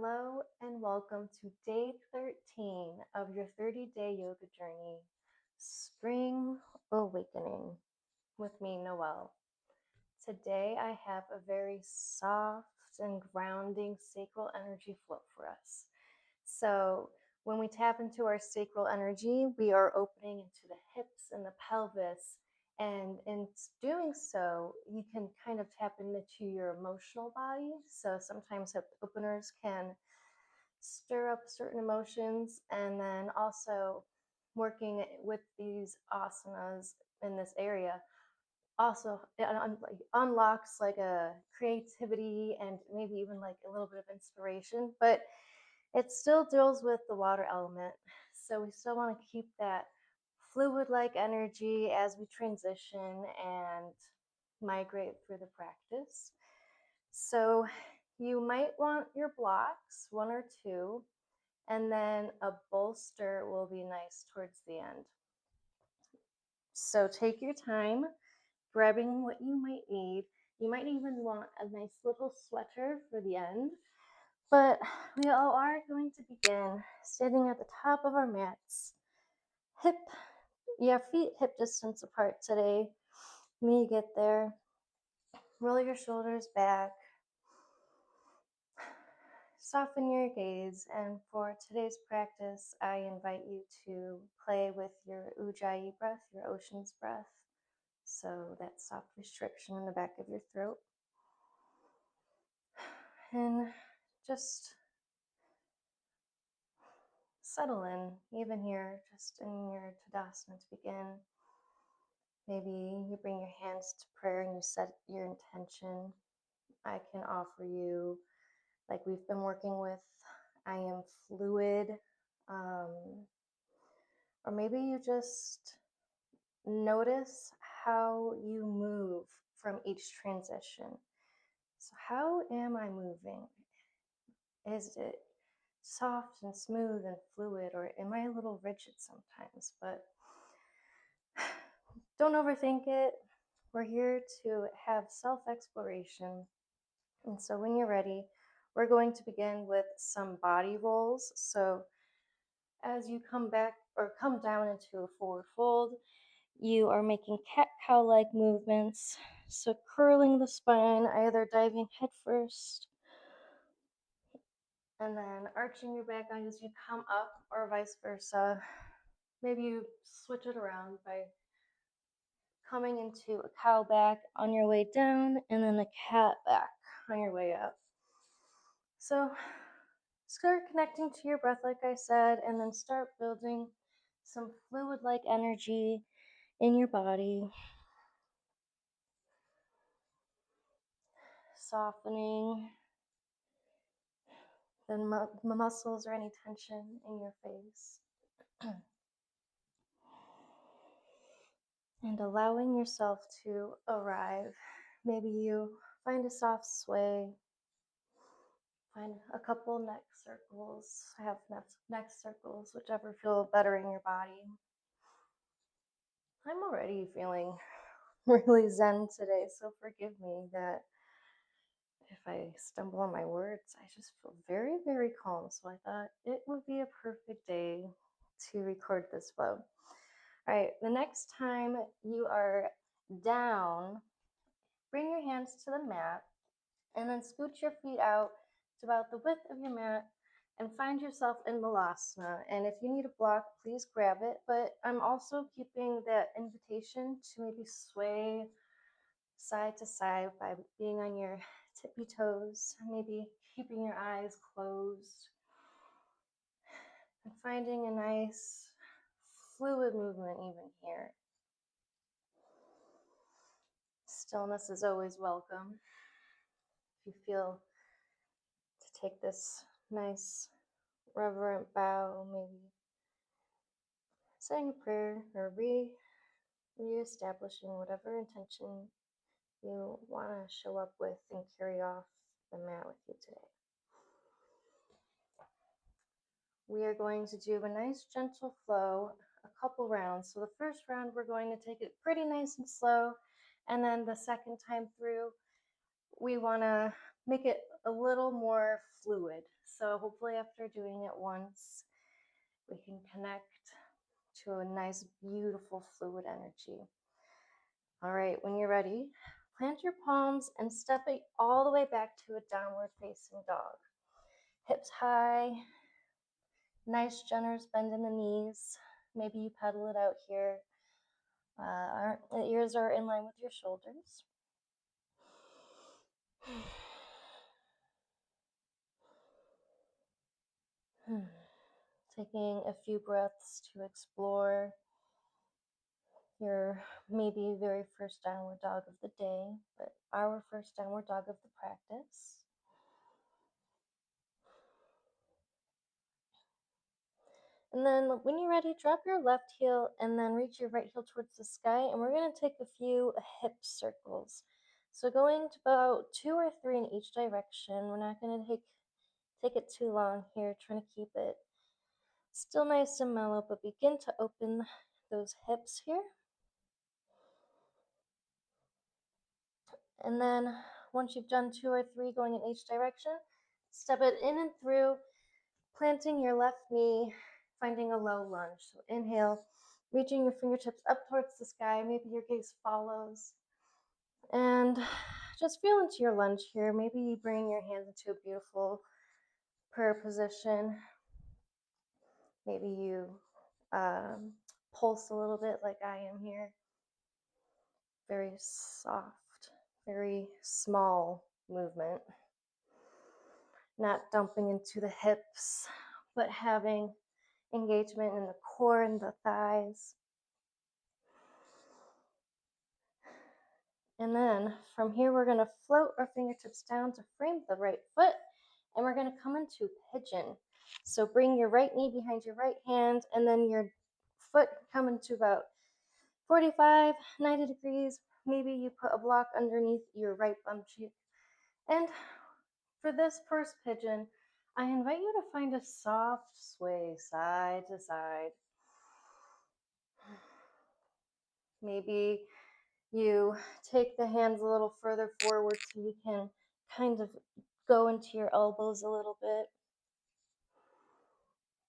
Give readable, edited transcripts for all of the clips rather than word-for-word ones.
Hello and welcome to day 13 of your 30-day yoga journey, Spring Awakening, with me, Noelle. Today I have a very soft and grounding sacral energy flow for us. So when we tap into our sacral energy, we are opening into the hips and the pelvis. And in doing so, you can kind of tap into your emotional body. So sometimes hip openers can stir up certain emotions, and then also working with these asanas in this area also unlocks like a creativity and maybe even like a little bit of inspiration, but it still deals with the water element. So we still want to keep that fluid-like energy as we transition and migrate through the practice. So you might want your blocks, one or two, and then a bolster will be nice towards the end. So take your time grabbing what you might need. You might even want a nice little sweater for the end. But we all are going to begin standing at the top of our mats. Feet hip distance apart today. When you get there, roll your shoulders back. Soften your gaze, and for today's practice, I invite you to play with your ujjayi breath, your ocean's breath. So that soft restriction in the back of your throat. And just settle in, even here, just in your Tadasana to begin. Maybe you bring your hands to prayer and you set your intention. I can offer you, like we've been working with, I am fluid. Or maybe you just notice how you move from each transition. So how am I moving? Is it soft and smooth and fluid, or am I a little rigid sometimes? But don't overthink it. We're here to have self-exploration. And so when you're ready, we're going to begin with some body rolls. So as you come back or come down into a forward fold, you are making cat-cow-like movements. So curling the spine, either diving head first and then arching your back as you come up, or vice versa. Maybe you switch it around by coming into a cow back on your way down and then a cat back on your way up. So start connecting to your breath, like I said, and then start building some fluid-like energy in your body. Softening the muscles or any tension in your face. And allowing yourself to arrive. Maybe you find a soft sway. Find a couple neck circles. Have neck circles, whichever feel better in your body. I'm already feeling really zen today, so forgive me that if I stumble on my words. I just feel very, very calm. So I thought it would be a perfect day to record this flow. All right, the next time you are down, bring your hands to the mat and then scooch your feet out to about the width of your mat and find yourself in Malasana. And if you need a block, please grab it. But I'm also keeping that invitation to maybe sway side to side by being on your tippy toes, maybe keeping your eyes closed and finding a nice fluid movement even here. Stillness is always welcome. If you feel to take this nice reverent bow, maybe saying a prayer or re-establishing whatever intention you want to show up with and carry off the mat with you today. We are going to do a nice gentle flow, a couple rounds. So the first round, we're going to take it pretty nice and slow. And then the second time through, we want to make it a little more fluid. So hopefully after doing it once, we can connect to a nice, beautiful fluid energy. All right, when you're ready, plant your palms and step it all the way back to a downward facing dog. Hips high, nice generous bend in the knees. Maybe you pedal it out here. The ears are in line with your shoulders. Taking a few breaths to explore your maybe very first downward dog of the day, but our first downward dog of the practice. And then when you're ready, drop your left heel and then reach your right heel towards the sky. And we're going to take a few hip circles. So going to about 2 or 3 in each direction. We're not going to take it too long here, trying to keep it still nice and mellow, but begin to open those hips here. And then once you've done 2 or 3 going in each direction, step it in and through, planting your left knee, finding a low lunge. So inhale, reaching your fingertips up towards the sky. Maybe your gaze follows. And just feel into your lunge here. Maybe you bring your hands into a beautiful prayer position. Maybe you pulse a little bit like I am here. Very soft, very small movement. Not dumping into the hips, but having engagement in the core and the thighs. And then from here, we're going to float our fingertips down to frame the right foot, and we're going to come into pigeon. So bring your right knee behind your right hand, and then your foot come into about 45, 90 degrees. Maybe you put a block underneath your right bum cheek. And for this first pigeon, I invite you to find a soft sway side to side. Maybe you take the hands a little further forward so you can kind of go into your elbows a little bit.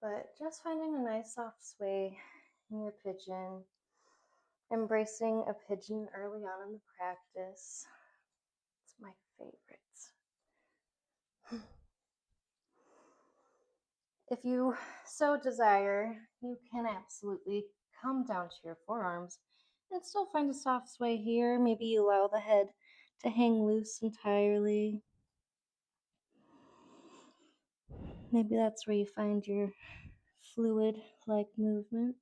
But just finding a nice soft sway in your pigeon. Embracing a pigeon early on in the practice. It's my favorite. If you so desire, you can absolutely come down to your forearms and still find a soft sway here. Maybe you allow the head to hang loose entirely. Maybe that's where you find your fluid-like movement.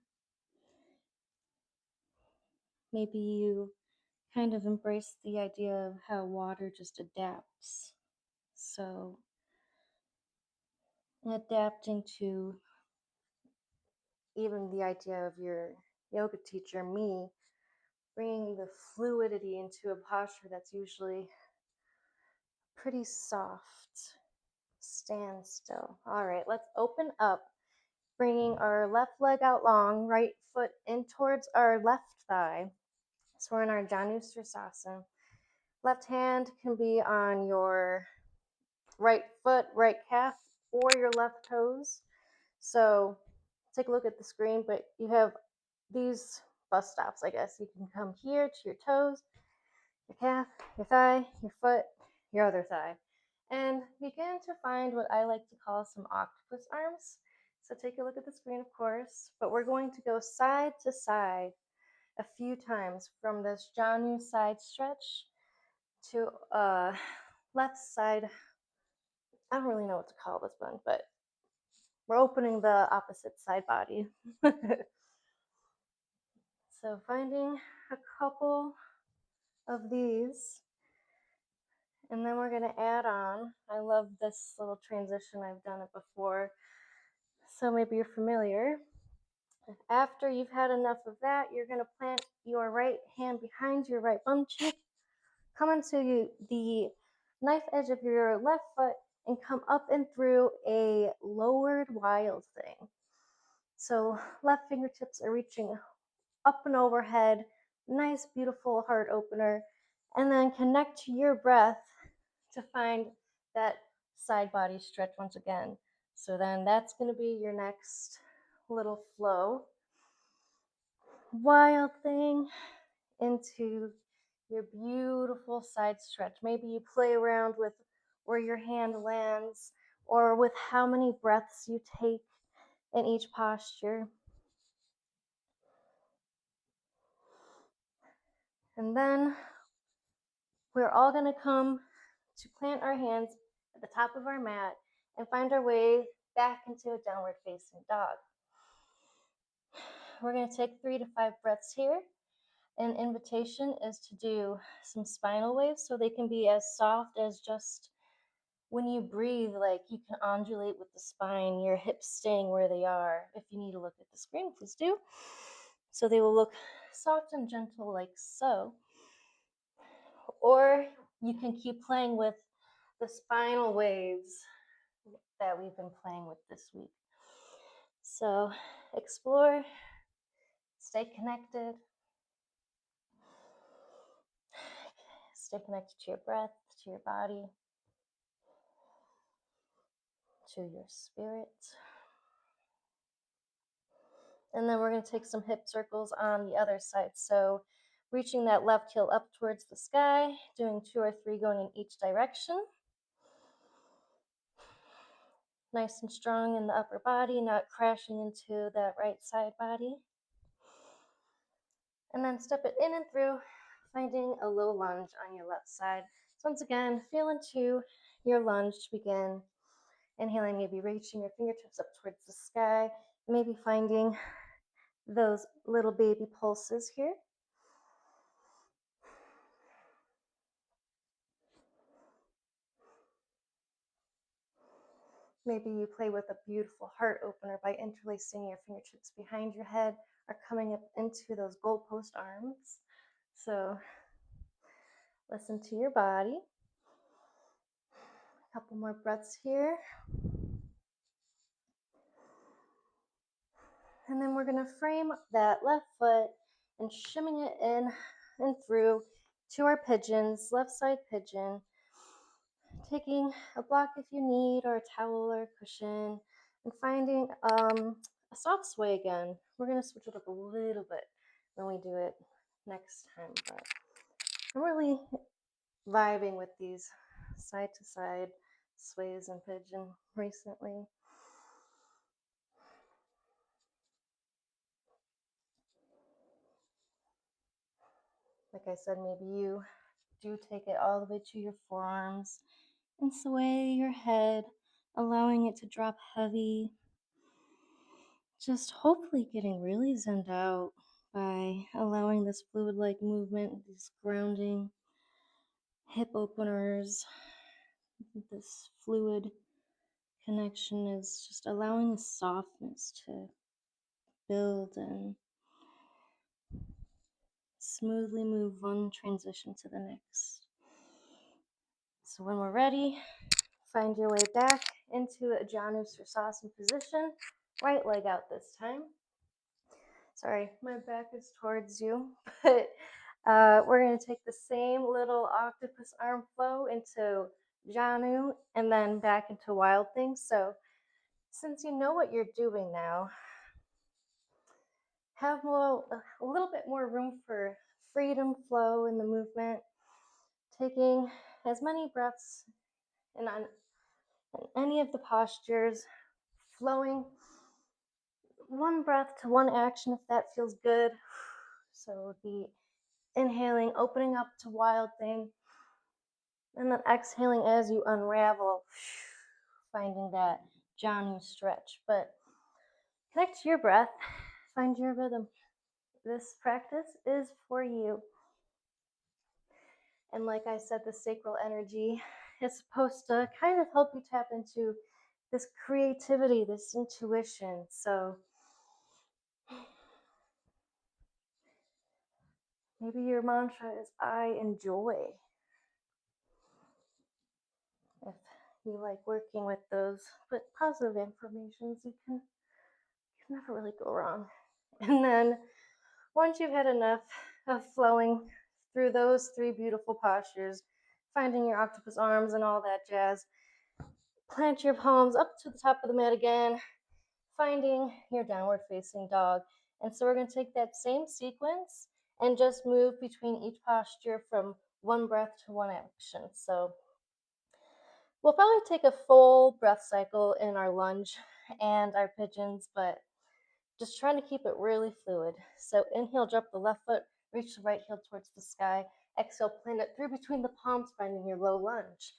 Maybe you kind of embrace the idea of how water just adapts. So adapting to even the idea of your yoga teacher, me, bringing the fluidity into a posture that's usually pretty soft. Stand still. All right, let's open up, bringing our left leg out long, right foot in towards our left thigh. So we're in our Janu Sirsasana. Left hand can be on your right foot, right calf, or your left toes. So take a look at the screen, but you have these bus stops, I guess. You can come here to your toes, your calf, your thigh, your foot, your other thigh. And begin to find what I like to call some octopus arms. So take a look at the screen, of course, but we're going to go side to side a few times from this Janu side stretch to left side. I don't really know what to call this one, but we're opening the opposite side body. So finding a couple of these, and then we're going to add on. I love this little transition. I've done it before, so maybe you're familiar. After you've had enough of that, you're going to plant your right hand behind your right bum cheek, come into the knife edge of your left foot, and come up and through a lowered wild thing. So left fingertips are reaching up and overhead, nice, beautiful heart opener, and then connect to your breath to find that side body stretch once again. So then that's going to be your next little flow. Wild thing into your beautiful side stretch. Maybe you play around with where your hand lands or with how many breaths you take in each posture. And then we're all going to come to plant our hands at the top of our mat and find our way back into a downward facing dog. We're going to take 3 to 5 breaths here. An invitation is to do some spinal waves so they can be as soft as just when you breathe, like you can undulate with the spine, your hips staying where they are. If you need to look at the screen, please do. So they will look soft and gentle like so. Or you can keep playing with the spinal waves that we've been playing with this week. So explore, stay connected. Stay connected to your breath, to your body, to your spirit. And then we're going to take some hip circles on the other side. So reaching that left heel up towards the sky, doing 2 or 3 going in each direction. Nice and strong in the upper body, not crashing into that right side body. And then step it in and through, finding a low lunge on your left side. So once again, feel into your lunge to begin. Inhaling, maybe reaching your fingertips up towards the sky, maybe finding those little baby pulses here. Maybe you play with a beautiful heart opener by interlacing your fingertips behind your head or coming up into those goalpost arms. So listen to your body. A couple more breaths here. And then we're going to frame that left foot and shimming it in and through to our pigeons, left side pigeon. Taking a block if you need, or a towel or a cushion, and finding a soft sway again. We're going to switch it up a little bit when we do it next time, but I'm really vibing with these side to side sways and pigeon recently. Like I said, maybe you do take it all the way to your forearms and sway your head, allowing it to drop heavy. Just hopefully getting really zenned out by allowing this fluid-like movement, these grounding hip openers, this fluid connection is just allowing the softness to build and smoothly move one transition to the next. So when we're ready, find your way back into a Janu Sirsasana position, right leg out this time. Sorry, my back is towards you, but we're going to take the same little octopus arm flow into Janu and then back into Wild Things. So since you know what you're doing now, have a little bit more room for freedom flow in the movement, taking as many breaths in any of the postures, flowing one breath to one action if that feels good. So it would be inhaling, opening up to Wild Thing, and then exhaling as you unravel, finding that Janu stretch. But connect to your breath, find your rhythm. This practice is for you. And like I said, the sacral energy is supposed to kind of help you tap into this creativity, this intuition. So maybe your mantra is I enjoy. If you like working with those but positive affirmations, you can never really go wrong. And then once you've had enough of flowing through those 3 beautiful postures, finding your octopus arms and all that jazz, Plant your palms up to the top of the mat again, finding your downward facing dog. And so we're going to take that same sequence and just move between each posture from one breath to one action. So we'll probably take a full breath cycle in our lunge and our pigeons, but just trying to keep it really fluid. So inhale, drop the left foot, reach the right heel towards the sky. Exhale, plant it through between the palms, finding your low lunge.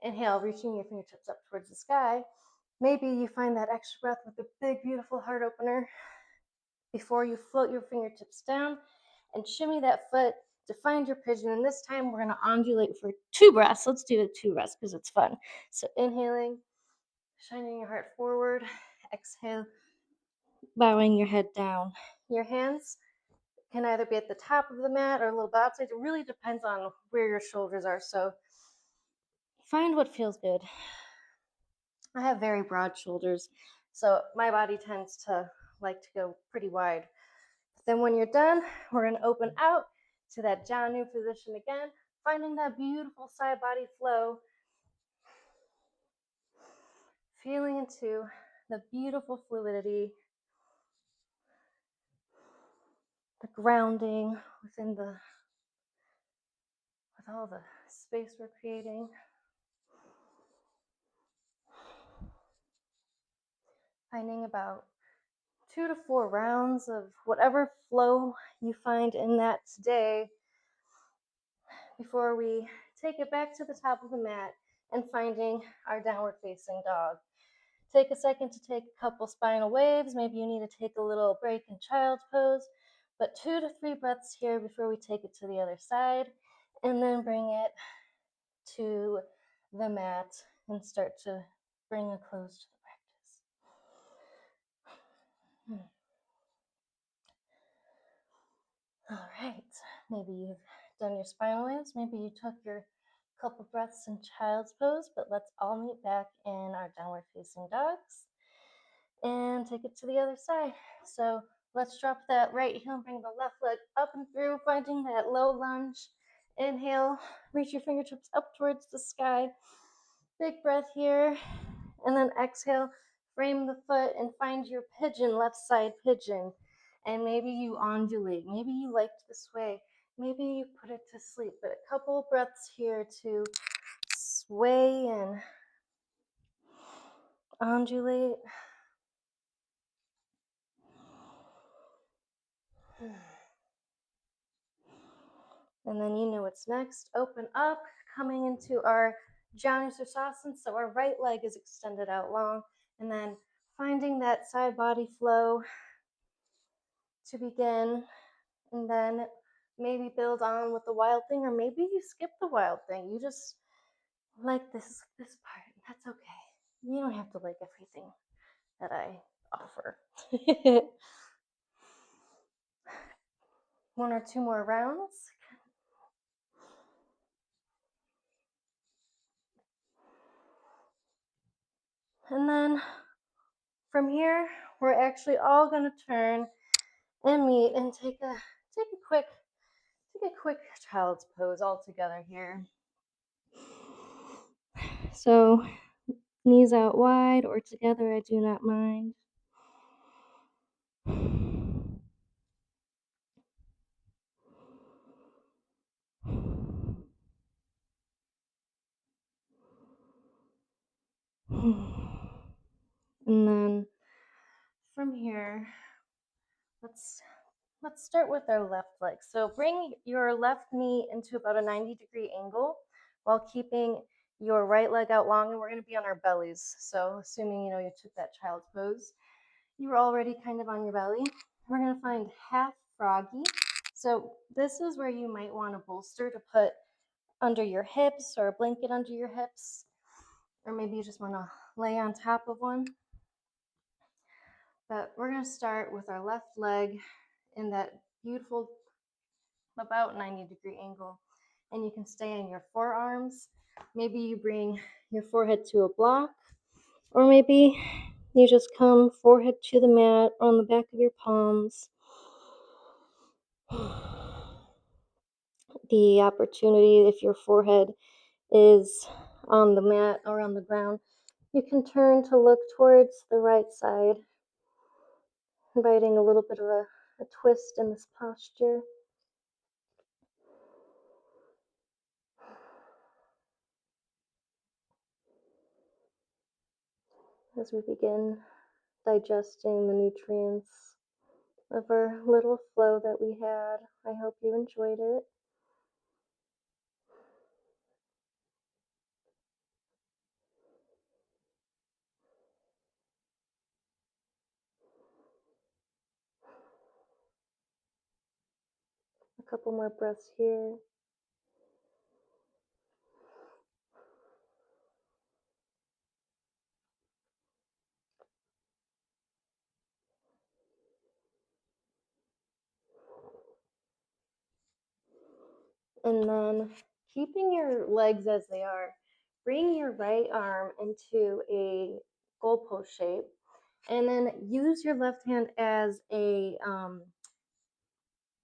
Inhale, reaching your fingertips up towards the sky. Maybe you find that extra breath with a big, beautiful heart opener before you float your fingertips down and shimmy that foot to find your pigeon. And this time we're going to undulate for 2 breaths. Let's do it 2 breaths because it's fun. So inhaling, shining your heart forward. Exhale, bowing your head down. Your hands can either be at the top of the mat or a little bit outside. It really depends on where your shoulders are. So find what feels good. I have very broad shoulders, so my body tends to like to go pretty wide. Then when you're done, we're going to open out to that Janu position again, finding that beautiful side body flow, feeling into the beautiful fluidity, the grounding with all the space we're creating. Finding about 2 to 4 rounds of whatever flow you find in that today before we take it back to the top of the mat and finding our downward facing dog. Take a second to take a couple spinal waves. Maybe you need to take a little break in child's pose, but 2 to 3 breaths here before we take it to the other side, and then bring it to the mat and start to bring a close to the practice. All right, maybe you've done your spinal waves, maybe you took your couple breaths in child's pose, but let's all meet back in our downward facing dogs and take it to the other side. So let's drop that right heel and bring the left leg up and through, finding that low lunge. Inhale, reach your fingertips up towards the sky. Big breath here. And then exhale, frame the foot and find your pigeon, left side pigeon. And maybe you undulate. Maybe you liked this way. Maybe you put it to sleep. But a couple breaths here to sway and undulate. And then you know what's next. Open up, coming into our Janu Sirsasana. So our right leg is extended out long. And then finding that side body flow to begin. And then maybe build on with the wild thing, or maybe you skip the wild thing. You just like this part. That's okay. You don't have to like everything that I offer. 1 or 2 more rounds. And then from here, we're actually all going to turn and meet and take a quick child's pose all together here. So knees out wide or together, I do not mind. And then from here, let's start with our left leg. So bring your left knee into about a 90-degree angle while keeping your right leg out long, and we're going to be on our bellies. So assuming you took that child's pose, you were already kind of on your belly. We're going to find half froggy. So this is where you might want a bolster to put under your hips or a blanket under your hips, or maybe you just want to lay on top of one. But we're going to start with our left leg in that beautiful about 90-degree angle, and you can stay in your forearms. Maybe you bring your forehead to a block, or maybe you just come forehead to the mat on the back of your palms. The opportunity, if your forehead is on the mat or on the ground, You can turn to look towards the right side, inviting a little bit of a twist in this posture. As we begin digesting the nutrients of our little flow that we had. I hope you enjoyed it. A couple more breaths here. And then keeping your legs as they are, bring your right arm into a goalpost shape, and then use your left hand as a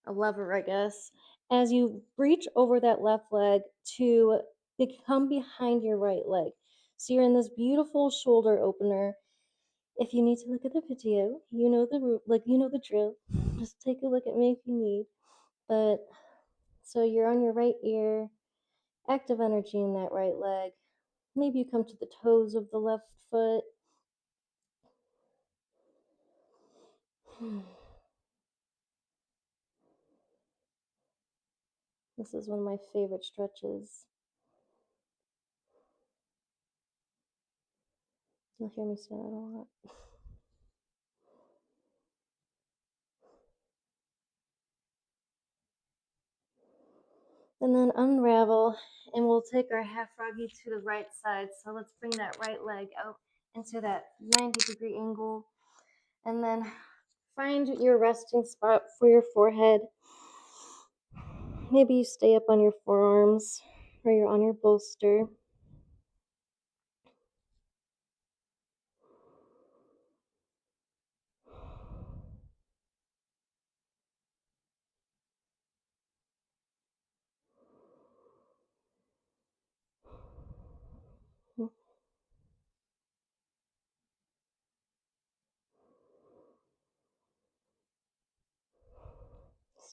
lever, I guess, as you reach over that left leg to come behind your right leg. So you're in this beautiful shoulder opener. If you need to look at the video, you know the drill. Just take a look at me if you need. But so you're on your right ear, active energy in that right leg. Maybe you come to the toes of the left foot. This is one of my favorite stretches. You'll hear me say that a lot. And then unravel, and we'll take our half froggy to the right side. So let's bring that right leg out into that 90-degree angle. And then find your resting spot for your forehead. Maybe you stay up on your forearms or you're on your bolster.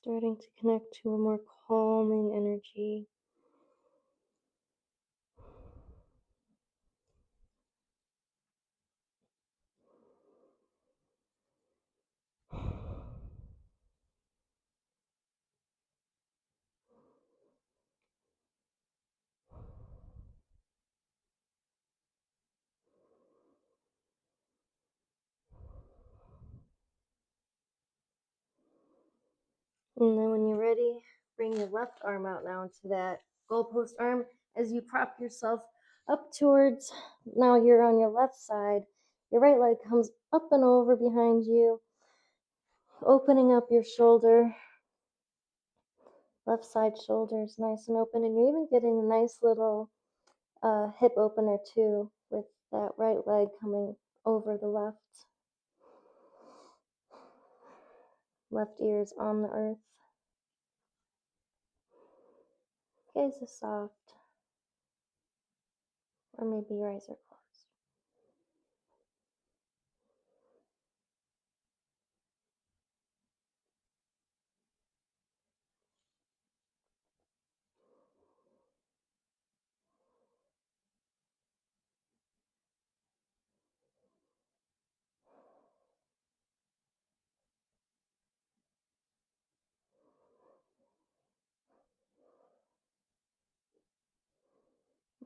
Starting to connect to a more calming energy. And then when you're ready, bring your left arm out now into that goalpost arm as you prop yourself up towards, now you're on your left side. Your right leg comes up and over behind you, opening up your shoulder. Left side shoulder is nice and open, and you're even getting a nice little hip opener too with that right leg coming over the left. Left ear is on the earth. Gaze is soft, or maybe your eyes are closed.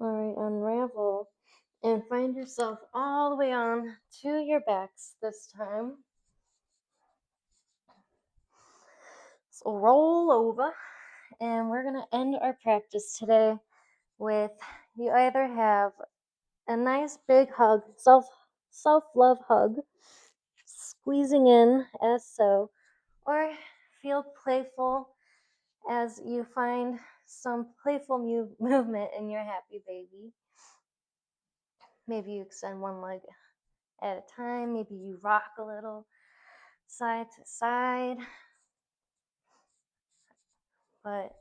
All right, unravel and find yourself all the way on to your backs this time. So roll over, and we're going to end our practice today with, you either have a nice big hug, self-love hug, squeezing in as so, or feel playful as you find some playful movement in your happy baby. Maybe you extend one leg at a time. Maybe you rock a little side to side. But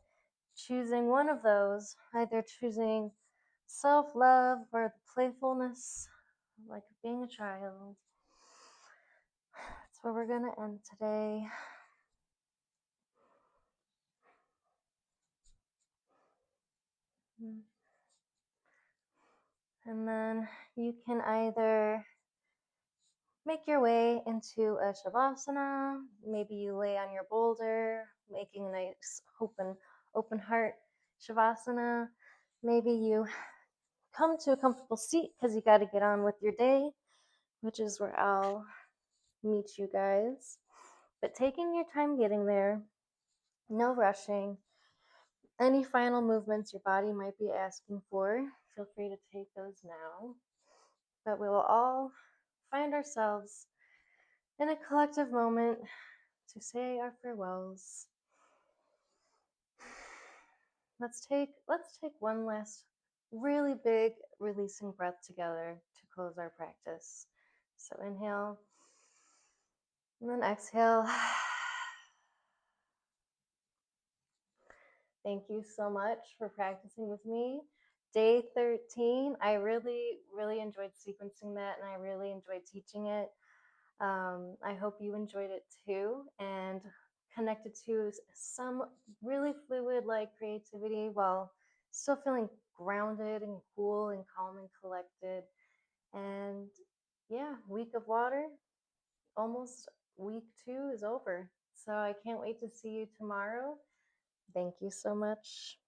choosing one of those, either choosing self-love or the playfulness like being a child. That's where we're going to end today. And then you can either make your way into a shavasana. Maybe you lay on your boulder, making a nice open heart shavasana. Maybe you come to a comfortable seat because you got to get on with your day, which is where I'll meet you guys. But taking your time getting there, no rushing. Any final movements your body might be asking for, feel free to take those now. But we will all find ourselves in a collective moment to say our farewells. Let's take one last really big releasing breath together to close our practice. So inhale and then exhale. Thank you so much for practicing with me. Day 13, I really, really enjoyed sequencing that, and I really enjoyed teaching it. I hope you enjoyed it too and connected to some really fluid like creativity while still feeling grounded and cool and calm and collected. And yeah, week of water, almost week 2 is over. So I can't wait to see you tomorrow. Thank you so much.